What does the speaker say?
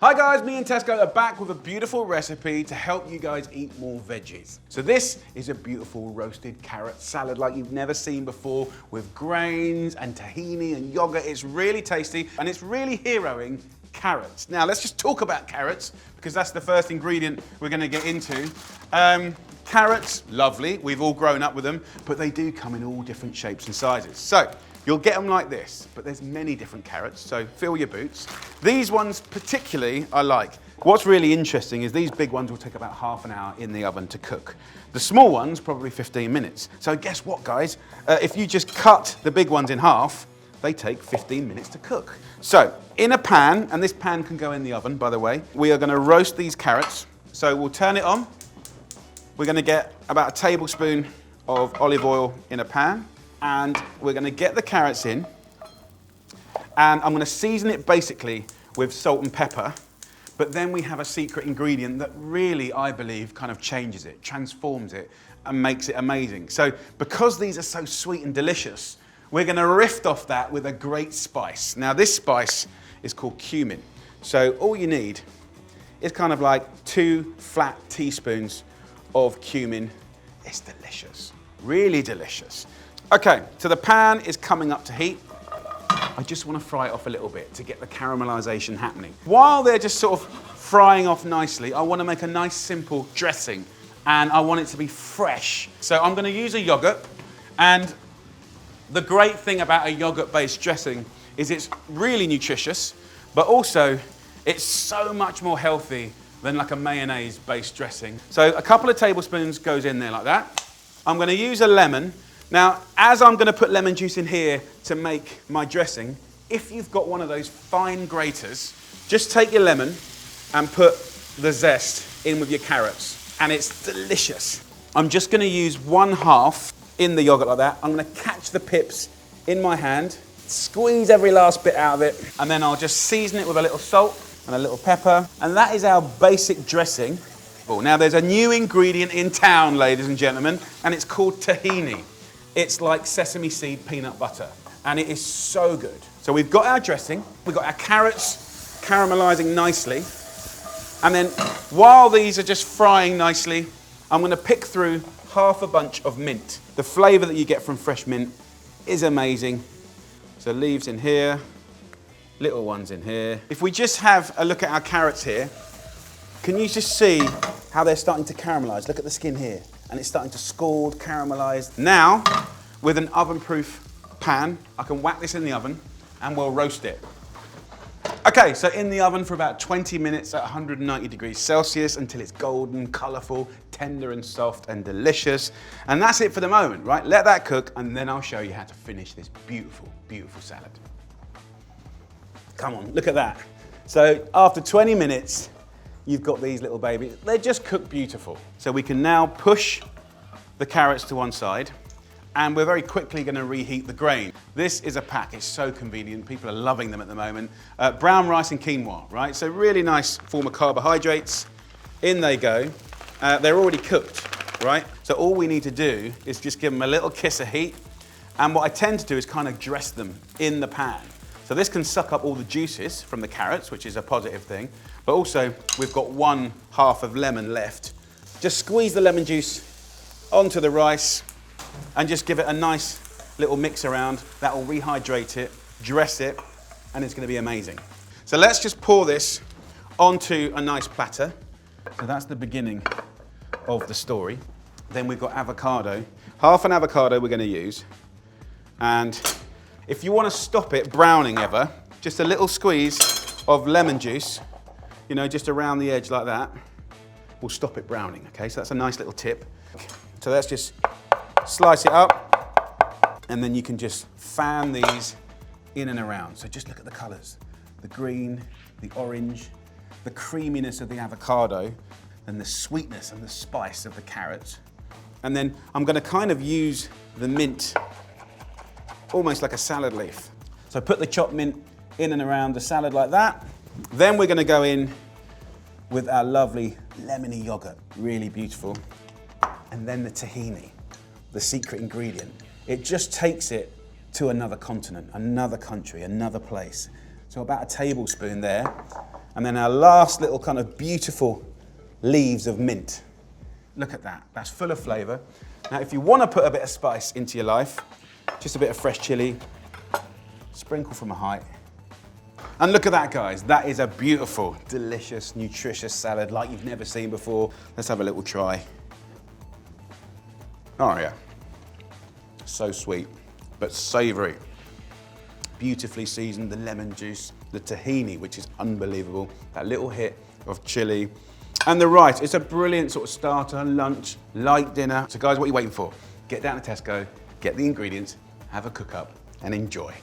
Hi guys, me and Tesco are back with a beautiful recipe to help you guys eat more veggies. So this is a beautiful roasted carrot salad like you've never seen before with grains and tahini and yogurt. It's really tasty and it's really heroing carrots. Now let's just talk about carrots because that's the first ingredient we're going to get into. Carrots, lovely, we've all grown up with them, but they do come in all different shapes and sizes. So you'll get them like this, but there's many different carrots, so fill your boots. These ones particularly I like. What's really interesting is these big ones will take about half an hour in the oven to cook. The small ones, probably 15 minutes. So guess what, guys? If you just cut the big ones in half, they take 15 minutes to cook. So in a pan, and this pan can go in the oven, by the way, we are gonna roast these carrots. So we'll turn it on. We're gonna get about a tablespoon of olive oil in a pan, and we're gonna get the carrots in, and I'm gonna season it basically with salt and pepper, but then we have a secret ingredient that really, I believe, kind of changes it, transforms it, and makes it amazing. So because these are so sweet and delicious, we're gonna riff off that with a great spice. Now this spice is called cumin. So all you need is kind of like 2 flat teaspoons of cumin. It's delicious, really delicious. Okay, so the pan is coming up to heat. I just want to fry it off a little bit to get the caramelization happening. While they're just sort of frying off nicely, I want to make a nice simple dressing and I want it to be fresh. So I'm going to use a yogurt, and the great thing about a yogurt-based dressing is it's really nutritious, but also it's so much more healthy than like a mayonnaise-based dressing. So a couple of tablespoons goes in there like that. I'm gonna use a lemon. Now, as I'm gonna put lemon juice in here to make my dressing, if you've got one of those fine graters, just take your lemon and put the zest in with your carrots, and it's delicious. I'm just gonna use 1/2 in the yogurt like that. I'm gonna catch the pips in my hand, squeeze every last bit out of it, and then I'll just season it with a little salt and a little pepper, and that is our basic dressing. Oh, now there's a new ingredient in town, ladies and gentlemen, and it's called tahini. It's like sesame seed peanut butter, and it is so good. So we've got our dressing, we've got our carrots caramelizing nicely, and then while these are just frying nicely, I'm gonna pick through 1/2 bunch of mint. The flavor that you get from fresh mint is amazing. So leaves in here, little ones in here. If we just have a look at our carrots here, can you just see how they're starting to caramelize? Look at the skin here, and it's starting to scald, caramelize. Now, with an oven-proof pan, I can whack this in the oven and we'll roast it. Okay, so in the oven for about 20 minutes at 190 degrees Celsius until it's golden, colorful, tender and soft and delicious. And that's it for the moment, right? Let that cook, and then I'll show you how to finish this beautiful, beautiful salad. Come on, look at that. So after 20 minutes, you've got these little babies. They just cook beautiful. So we can now push the carrots to one side, and we're very quickly gonna reheat the grain. This is a pack, it's so convenient. People are loving them at the moment. Brown rice and quinoa, right? So really nice form of carbohydrates. In they go. They're already cooked, right? So all we need to do is just give them a little kiss of heat. And what I tend to do is kind of dress them in the pan. So this can suck up all the juices from the carrots, which is a positive thing, but also we've got 1/2 of lemon left. Just squeeze the lemon juice onto the rice and just give it a nice little mix around. That will rehydrate it, dress it, and it's gonna be amazing. So let's just pour this onto a nice platter. So that's the beginning of the story. Then we've got avocado. 1/2 an avocado we're gonna use, and if you want to stop it browning ever, just a little squeeze of lemon juice, you know, just around the edge like that, will stop it browning, okay? So that's a nice little tip. So let's just slice it up, and then you can just fan these in and around. So just look at the colors. The green, the orange, the creaminess of the avocado, and the sweetness and the spice of the carrots. And then I'm gonna kind of use the mint almost like a salad leaf. So put the chopped mint in and around the salad like that. Then we're gonna go in with our lovely lemony yogurt, really beautiful. And then the tahini, the secret ingredient. It just takes it to another continent, another country, another place. So about a tablespoon there. And then our last little kind of beautiful leaves of mint. Look at that, that's full of flavour. Now, if you want to put a bit of spice into your life, just a bit of fresh chilli, sprinkle from a height. And look at that, guys. That is a beautiful, delicious, nutritious salad like you've never seen before. Let's have a little try. Oh yeah, so sweet, but savoury. Beautifully seasoned, the lemon juice, the tahini, which is unbelievable. That little hit of chili. And the rice, it's a brilliant sort of starter, lunch, light dinner. So guys, what are you waiting for? Get down to Tesco, get the ingredients, have a cook up, and enjoy.